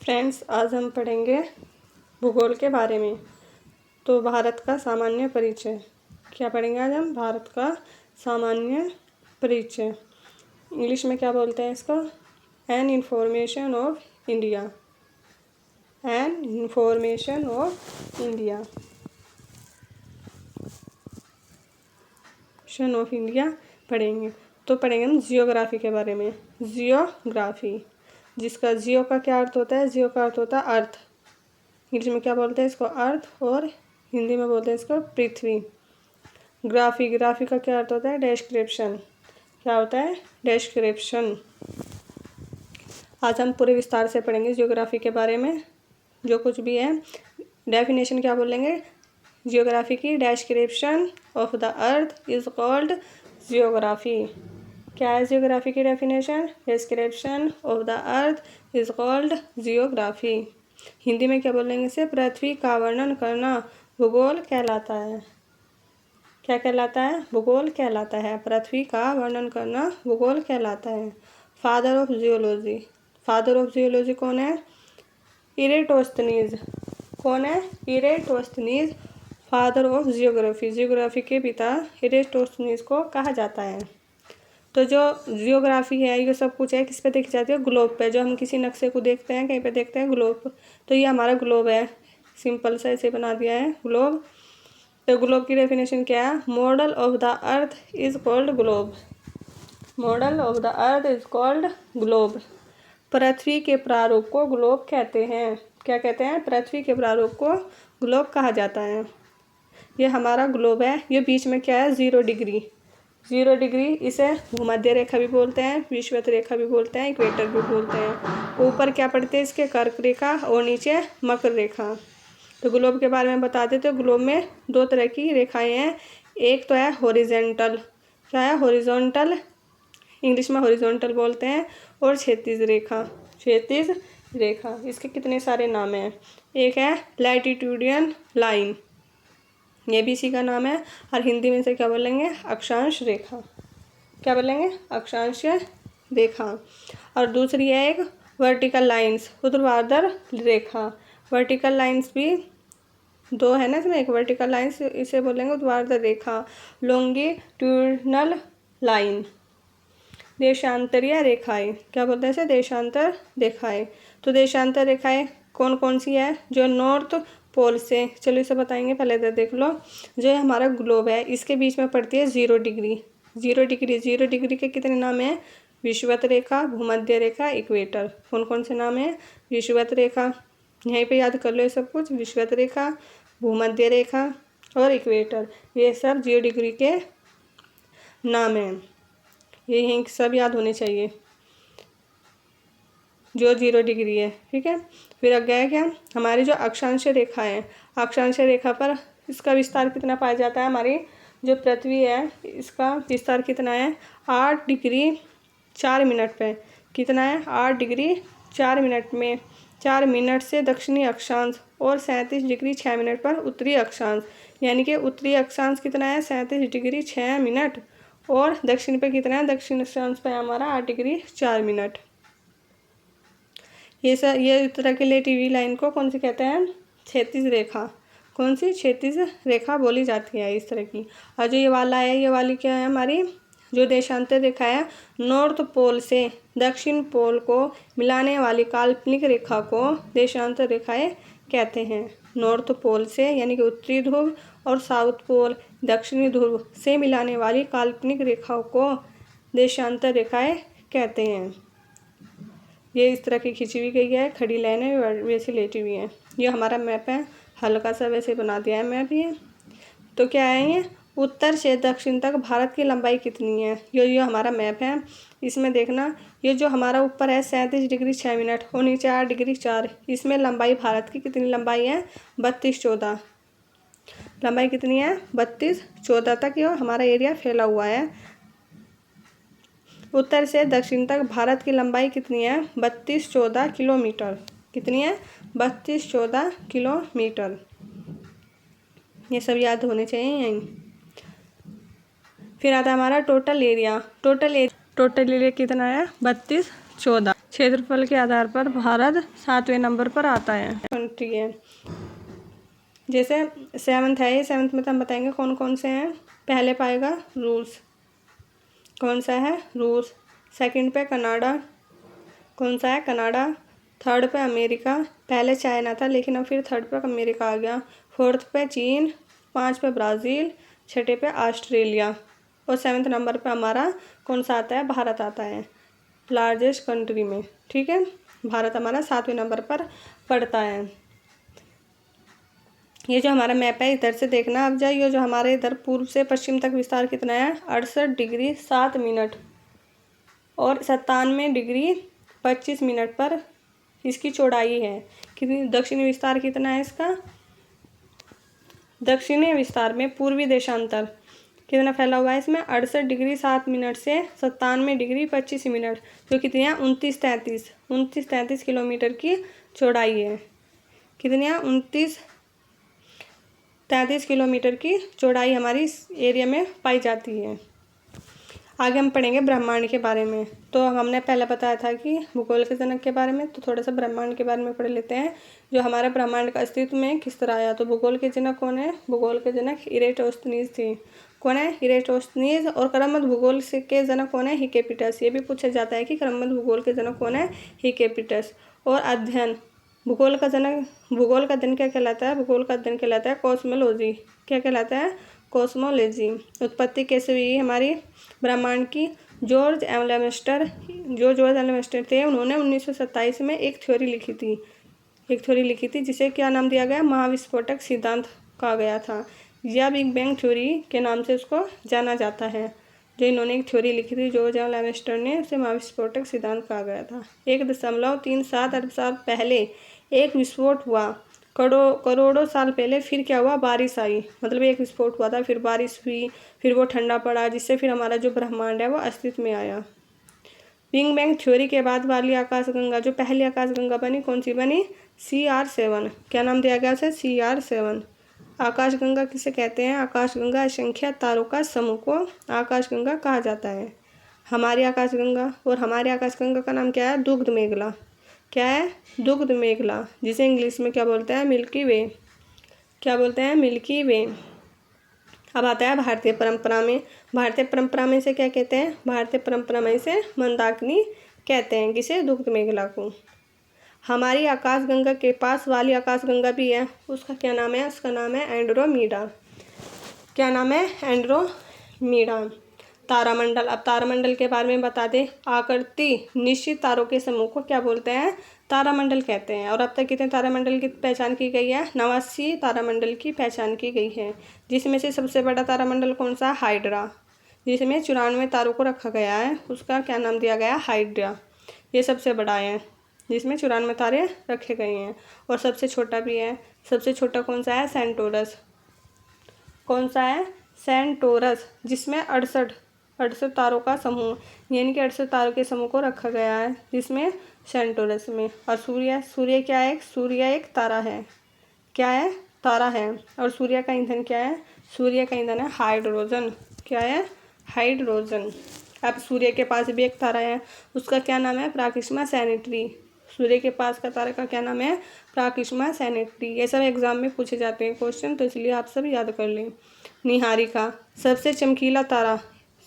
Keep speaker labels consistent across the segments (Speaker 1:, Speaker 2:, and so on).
Speaker 1: Friends, आज हम पढ़ेंगे भूगोल के बारे में। तो भारत का सामान्य परिचय क्या पढ़ेंगे आज हम? भारत का सामान्य परिचय। इंग्लिश में क्या बोलते हैं इसको? An information of India. An information of India. Of India पढ़ेंगे। तो पढ़ेंगे हम जियोग्राफी के बारे में। जियोग्राफी, जिसका जियो का क्या अर्थ होता है? जियो का अर्थ होता है अर्थ। इंग्लिश में क्या बोलते हैं इसको? अर्थ। और हिंदी में बोलते हैं इसको पृथ्वी। ग्राफी, ग्राफी का क्या अर्थ होता है? डिस्क्रिप्शन। क्या होता है? डिस्क्रिप्शन। आज हम पूरे विस्तार से पढ़ेंगे जियोग्राफी के बारे में। जो कुछ भी है डेफिनेशन क्या बोलेंगे? जियोग्राफी की description of the earth is called geography. क्या है जियोग्राफी की definition? Description of the earth is called geography. Hindi में क्या बोलेंगे इसे? पृथ्वी का वर्णन करना भूगोल कहलाता है। क्या कहलाता है? भूगोल कहलाता है। पृथ्वी का वर्णन करना भूगोल कहलाता है। Father of geology, father of geology कौन है? इरेटोस्थनीज। कौन है? Eratosthenes father of geography. Geography के पिता इरेटोस्थनीज को कहा जाता है। तो जो जियोग्राफी है ये सब कुछ है किस पे देखी जाती है? ग्लोब पे। जो हम किसी नक्शे को देखते हैं कहीं पे देखते हैं? ग्लोब। तो ये हमारा ग्लोब है, सिंपल सा ऐसे बना दिया है ग्लोब। तो ग्लोब की डेफिनेशन क्या है? Model of the earth is called globe. Model of the earth is called globe. पृथ्वी के प्रारूप को ग्लोब कहते हैं। क्या कहते हैं? पृथ्वी के प्रारूप को ग्लोब कहा जाता है। ये हमारा ग्लोब है। ये बीच में क्या है? 0 डिग्री। 0 डिग्री, इसे भूमध्य रेखा भी बोलते हैं, विषुवत रेखा भी बोलते हैं, इक्वेटर भी बोलते हैं। ऊपर क्या पड़ते हैं इसके? कर्क रेखा और नीचे मकर रेखा। तो ग्लोब के बारे में बता देते। तो ग्लोब में 2 तरह की रेखाएं हैं। एक तो है हॉरिजॉन्टल। क्या है? हॉरिजॉन्टल, इंग्लिश में हॉरिजॉन्टल बोलते हैं। और क्षैतिज रेखा। क्षैतिज रेखा, इसके कितने सारे नाम हैं? एक है लैटिट्यूडियन लाइन, ये भी इसी का नाम है। और हिंदी में से क्या बोलेंगे? अक्षांश रेखा। क्या बोलेंगे? अक्षांश रेखा। और दूसरी है एक वर्टिकल लाइंस, ऊर्ध्वाधर रेखा। वर्टिकल लाइंस भी 2 है ना इसमें। एक वर्टिकल लाइंस, इसे बोलेंगे ऊर्ध्वाधर रेखा। लॉन्गिट्यूडनल लाइन, देशांतरीय रेखाएं। क्या बोलते हैं इसे? देशांतर रेखाएं। तो देशांतर रेखाएं कौन कौन सी है? जो नॉर्थ पोल से, चलो इसे बताएंगे, पहले इधर देख लो। जो हमारा ग्लोब है इसके बीच में पड़ती है 0 डिग्री। 0 डिग्री, 0 डिग्री के कितने नाम हैं? विषुवत रेखा, भूमध्य रेखा, इक्वेटर। कौन कौन से नाम है? विषुवत रेखा, यहीं पे याद कर लो ये सब कुछ। विषुवत रेखा, भूमध्य रेखा और इक्वेटर, ये सब 0 डिग्री के नाम हैं। ये यहीं सब याद होने चाहिए जो 0 डिग्री है। ठीक है। फिर आगे है क्या? हमारी जो अक्षांश रेखा है, अक्षांश रेखा पर इसका विस्तार कितना पाया जाता है? हमारी जो पृथ्वी है इसका विस्तार कितना है? 8 डिग्री 4 मिनट पे। कितना है? 8 डिग्री 4 मिनट में। 4 मिनट से दक्षिणी अक्षांश और 37 डिग्री 6 मिनट पर उत्तरी अक्षांश। यानी कि उत्तरी अक्षांश कितना है? 37 डिग्री 6 मिनट। और दक्षिण पे कितना है? दक्षिण अक्षांश पे हमारा 8 डिग्री 4 मिनट। ये तरह की लेटीवी लाइन को कौन सी कहते हैं? क्षैतिज रेखा। कौन सी? क्षैतिज रेखा बोली जाती है इस तरह की। और जो ये वाला है, ये वाली क्या है? हमारी जो देशांतर रेखा है, नॉर्थ पोल से दक्षिण पोल को मिलाने वाली काल्पनिक रेखा को देशांतर रेखाएं कहते हैं। नॉर्थ पोल से यानी कि उत्तरी ध्रुव और साउथ पोल दक्षिणी ध्रुव से मिलाने वाली काल्पनिक रेखाओं को देशांतर रेखाएं कहते हैं। ये इस तरह की खींची हुई गई है, खड़ी लाइन है, वैसे लेटी हुई है। ये हमारा मैप है, हल्का सा वैसे बना दिया है मैप ये। तो क्या है ये? उत्तर से दक्षिण तक भारत की लंबाई कितनी है? ये हमारा मैप है। इसमें देखना, ये जो हमारा ऊपर है 37 डिग्री 6 मिनट और नीचे 8 डिग्री 4, इसमें लंबाई भारत की कितनी लंबाई है? 32-14। लंबाई कितनी है? 32-14 तक ये हमारा एरिया फैला हुआ है। उत्तर से दक्षिण तक भारत की लंबाई कितनी है? 32-14 किलोमीटर। कितनी है? 32-14 किलोमीटर। ये सब याद होने चाहिए यहीं। फिर आता है हमारा टोटल एरिया। टोटल एरिया कितना है? 32-14 क्षेत्रफल के आधार पर भारत 7वें नंबर पर आता है। कंट्री है जैसे 7th है, ये 7th में तो हम बताएंगे कौन कौन से हैं। पहले पाएगा रूस, कौन सा है रूस। सेकंड पे कनाडा, कौन सा है कनाडा। थर्ड पे अमेरिका, पहले चाइना था लेकिन अब फिर थर्ड पे अमेरिका आ गया। फोर्थ पे चीन, 5 पे ब्राज़ील, छठे पे ऑस्ट्रेलिया और 7वें नंबर पे हमारा कौन सा आता है, भारत आता है लार्जेस्ट कंट्री में। ठीक है, भारत हमारा 7वें नंबर पर पड़ता है। ये जो हमारा मैप है इधर से देखना अब जाइए, जो हमारे इधर पूर्व से पश्चिम तक विस्तार कितना है 68 डिग्री 7 मिनट और 97 डिग्री 25 मिनट पर इसकी चौड़ाई है। कितनी दक्षिणी विस्तार कितना है इसका, दक्षिणी विस्तार में पूर्वी देशांतर कितना फैला हुआ है इसमें 68 डिग्री 7 मिनट से 97 डिग्री 25 मिनट, जो कितनी है 29-33 किलोमीटर की चौड़ाई है। कितनी है 29-33 किलोमीटर की चौड़ाई हमारी इस एरिया में पाई जाती है। आगे हम पढ़ेंगे ब्रह्मांड के बारे में। तो हमने पहले बताया था कि भूगोल के जनक के बारे में, तो थोड़ा सा ब्रह्मांड के बारे में पढ़ लेते हैं। जो हमारे ब्रह्मांड का अस्तित्व में किस तरह आया। तो भूगोल के जनक कौन है, भूगोल के जनक इरेटोस्थनीज थे। कौन है, इरेटोस्थनीज। और क्रमबद्ध भूगोल के जनक कौन है, हिकेपिटस। ये भी पूछा जाता है कि क्रमबद्ध भूगोल के जनक कौन है, हिकेपिटस। और अध्ययन, भूगोल का जनक, भूगोल का अध्ययन क्या कहलाता है, भूगोल का अध्ययन कहलाता है कॉस्मोलॉजी। क्या कहलाता है, कॉस्मोलॉजी। उत्पत्ति कैसे हुई हमारी ब्रह्मांड की, जॉर्ज एम लेमेस्टर, जो जॉर्ज एम लेमेस्टर थे उन्होंने 1927 में एक थ्योरी लिखी थी जिसे क्या नाम दिया गया, महाविस्फोटक सिद्धांत कहा गया था, या बिग बैंग थ्योरी के नाम से उसको जाना जाता है। जो इन्होंने एक थ्योरी लिखी थी जॉर्ज एम लेमेस्टर ने, उसे महाविस्फोटक सिद्धांत कहा गया था। 1.37 अरब साल पहले एक विस्फोट हुआ, करोड़ों साल पहले फिर क्या हुआ, बारिश आई। मतलब एक विस्फोट हुआ था, फिर बारिश हुई, फिर वो ठंडा पड़ा, जिससे फिर हमारा जो ब्रह्मांड है वो अस्तित्व में आया। बिग बैंग थ्योरी के बाद वाली आकाशगंगा, जो पहली आकाशगंगा बनी, कौन सी बनी, CR7। क्या नाम दिया गया उसे, CR7। आकाशगंगा किसे कहते हैं, आकाशगंगा असंख्य तारों का समूह को आकाशगंगा कहा जाता है। हमारी आकाशगंगा, और हमारी आकाशगंगा का नाम क्या है, दुग्ध मेघला। क्या है, दुग्ध मेघला, जिसे इंग्लिश में क्या बोलते हैं, मिल्की वे। क्या बोलते हैं, मिल्की वे। अब आता है भारतीय परंपरा में। भारतीय परंपरा में से क्या कहते हैं, भारतीय परंपरा में से मंदाकिनी कहते हैं किसे, दुग्ध मेघला को। हमारी आकाशगंगा के पास वाली आकाशगंगा भी है, उसका क्या नाम है, उसका नाम है एंड्रोमीडा। क्या नाम है, एंड्रोमीडा। तारामंडल, अब तारामंडल के बारे में बता दें। आकृति निश्चित तारों के समूह को क्या बोलते हैं, तारामंडल कहते हैं। और अब तक कितने तारामंडल की पहचान की गई है, 89 तारामंडल की पहचान की गई है, जिसमें से सबसे बड़ा तारामंडल कौन सा, हाइड्रा, जिसमें 94 तारों को रखा गया है, उसका क्या नाम दिया गया, हाइड्रा। ये सबसे बड़ा है, जिसमें 94 तारे रखे गए हैं। और सबसे छोटा भी है, सबसे छोटा कौन सा है, सेंटोरस। कौन सा है, सेंटोरस, जिसमें 68 तारों का समूह, यानी कि 68 तारों के समूह को रखा गया है, जिसमें सेंटोरस में। और सूर्य क्या है, सूर्य एक तारा है। क्या है, तारा है। और सूर्य का ईंधन क्या है, सूर्य का ईंधन है हाइड्रोजन। क्या है, हाइड्रोजन। अब सूर्य के पास भी एक तारा है, उसका क्या नाम है, प्राकिस्मा सैनिटरी। सूर्य के पास का तारा का क्या नाम है, प्राकिस्मा सैनिटरी। ये सब एग्जाम में पूछे जाते हैं क्वेश्चन, तो इसलिए आप सब याद कर लें। निहारिका, सबसे चमकीला तारा,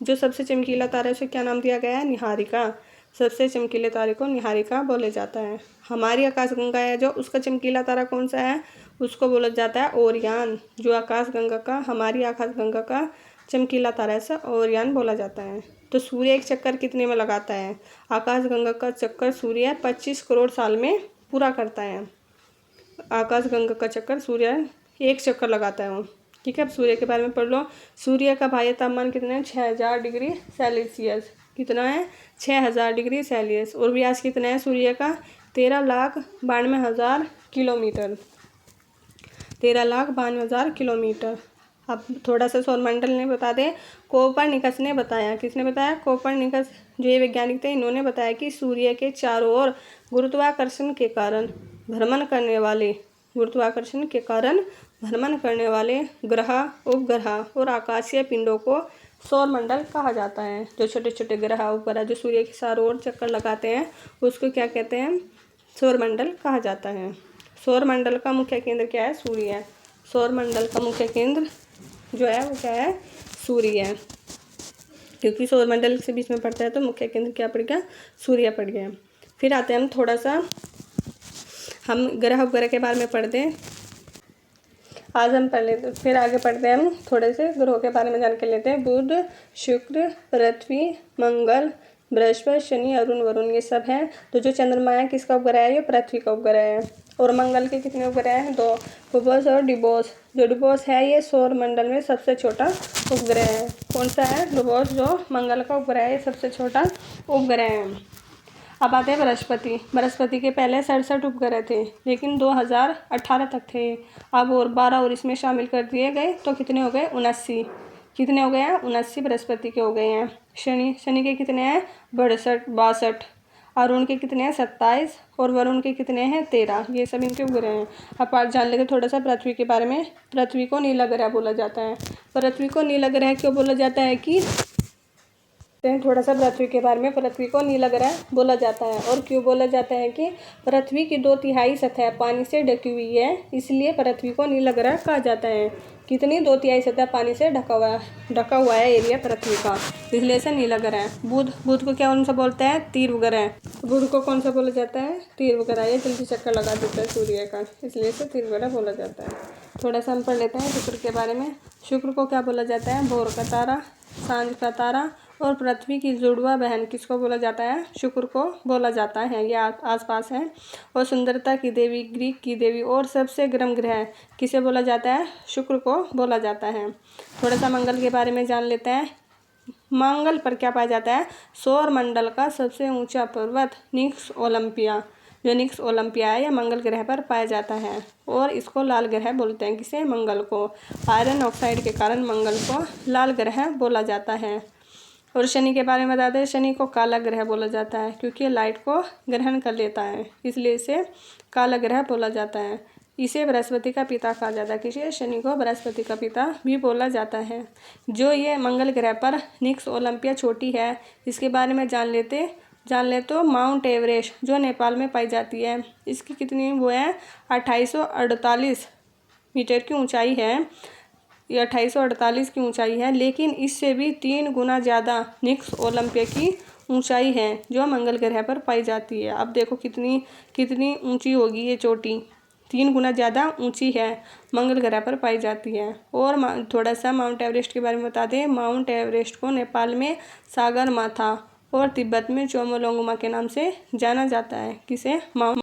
Speaker 1: जो सबसे चमकीला तारा है उसे क्या नाम दिया गया है, निहारिका। सबसे चमकीले तारे को निहारिका बोला जाता है। हमारी आकाशगंगा है जो, उसका चमकीला तारा कौन सा है, उसको बोला जाता है ओरियन। जो आकाशगंगा का, हमारी आकाशगंगा का चमकीला तारा है, ऐसा ओरियन बोला जाता है। तो सूर्य एक चक्कर कितने में लगाता है, आकाशगंगा का चक्कर सूर्य 25 करोड़ साल में पूरा करता है। आकाशगंगा का चक्कर सूर्य एक चक्कर लगाता है वो। ठीक है, अब सूर्य के बारे में पढ़ लो। सूर्य का बाह्य तापमान कितना है, 6000 डिग्री सेल्सियस। कितना है, 6000 डिग्री सेल्सियस। और व्यास कितना है सूर्य का, 13,92,000 किलोमीटर। 13,92,000 किलोमीटर। अब थोड़ा सा सौरमंडल ने बता दें। कोपरनिकस ने बताया, किसने बताया, कोपरनिकस, जो ये वैज्ञानिक थे, इन्होंने बताया कि सूर्य के चारों ओर गुरुत्वाकर्षण के कारण भ्रमण करने वाले ग्रह, उपग्रह और आकाशीय पिंडों को सौरमंडल कहा जाता है। जो छोटे छोटे ग्रह उपग्रह जो सूर्य के चारों ओर चक्कर लगाते हैं उसको क्या कहते हैं? सौरमंडल कहा जाता है। सौरमंडल का मुख्य केंद्र क्या है? सूर्य है। सौरमंडल का मुख्य केंद्र जो है वो क्या है? सूर्य है, क्योंकि सौरमंडल से बीच में पड़ता है तो मुख्य केंद्र क्या पड़ गया? सूर्य पड़ गया। फिर आते हैं हम थोड़ा सा हम ग्रह उपग्रह के बारे में पढ़ते हैं। आज हम पढ़ लेते, फिर आगे पढ़ते हैं हम थोड़े से ग्रहों के बारे में जान के लेते हैं। बुध, शुक्र, पृथ्वी, मंगल, बृहस्पति, शनि, अरुण, वरुण, ये सब हैं। तो जो चंद्रमा है किसका उपग्रह है? ये पृथ्वी का उपग्रह है। और मंगल के कितने उपग्रह हैं? 2, फोबोस और डिबोस। जो डिबोस है ये सौरमंडल में सबसे छोटा उपग्रह है। कौन सा है? डिबोस, जो मंगल का उपग्रह है, सबसे छोटा उपग्रह है। अब आते हैं बृहस्पति। बृहस्पति के पहले 67 उपग्रह थे, लेकिन 2018 तक थे। अब और 12 और इसमें शामिल कर दिए गए तो कितने हो गए? 79। कितने हो गए हैं? 79 बृहस्पति के हो गए हैं। शनि के कितने हैं? 62। अरुण के कितने हैं? 27। और वरुण के कितने हैं? 13। ये सब इनके उपग्रह हैं। अब आज जान लेते थोड़ा सा पृथ्वी के बारे में। पृथ्वी को नीला ग्रह बोला जाता है। पृथ्वी को नीला ग्रह क्यों बोला जाता है? कि थोड़ा सा पृथ्वी के बारे में। पृथ्वी को नीला ग्रह बोला जाता है और क्यों बोला जाता है? कि पृथ्वी की 2/3 सतह पानी से ढकी हुई है, इसलिए पृथ्वी को नीला ग्रह कहा जाता है। कितनी? 2/3 सतह पानी से ढका हुआ है एरिया पृथ्वी का, इसलिए इसे नीला ग्रह है। बुध को क्या उनसे बोलते हैं? तीव्र ग्रह। बुध को कौन सा बोला जाता है? तीव्र ग्रह। ये जल्दी चक्कर लगा देता है सूर्य का, इसलिए इसे तीव्र ग्रह बोला जाता है। थोड़ा सा हम पढ़ लेते हैं शुक्र के बारे में। शुक्र को क्या बोला जाता है? भोर का तारा, सांझ का तारा। और पृथ्वी की जुड़वा बहन किसको बोला जाता है? शुक्र को बोला जाता है। ये आसपास है। और सुंदरता की देवी, ग्रीक की देवी और सबसे गर्म ग्रह किसे बोला जाता है? शुक्र को बोला जाता है। थोड़ा सा मंगल के बारे में जान लेते हैं। मंगल पर क्या पाया जाता है? सौरमंडल का सबसे ऊंचा पर्वत निक्स ओलंपिया। जो निक्स ओलंपिया है यह मंगल ग्रह पर पाया जाता है और इसको लाल ग्रह बोलते हैं। किसे? मंगल को। आयरन ऑक्साइड के कारण मंगल को लाल ग्रह बोला जाता है। और शनि के बारे में बता दें। शनि को काला ग्रह बोला जाता है, क्योंकि ये लाइट को ग्रहण कर लेता है, इसलिए इसे काला ग्रह बोला जाता है। इसे बृहस्पति का पिता कहा जाता है। किसे? शनि को बृहस्पति का पिता भी बोला जाता है। जो ये मंगल ग्रह पर निक्स ओलंपिया छोटी है, इसके बारे में जान ले तो माउंट एवरेस्ट जो नेपाल में पाई जाती है, इसकी कितनी वो है? 2848 मीटर की ऊंचाई है। ये 2848 की ऊंचाई है, लेकिन इससे भी 3 गुना ज़्यादा निक्स ओलंपिया की ऊंचाई है जो मंगल ग्रह पर पाई जाती है। अब देखो कितनी ऊंची होगी ये चोटी। 3 गुना ज़्यादा ऊंची है, मंगल ग्रह पर पाई जाती है। और थोड़ा सा माउंट एवरेस्ट के बारे में बता दें। माउंट एवरेस्ट को नेपाल में सागरमाथा और तिब्बत में चोमोलोंगमा के नाम से जाना जाता है। किसे? माउंट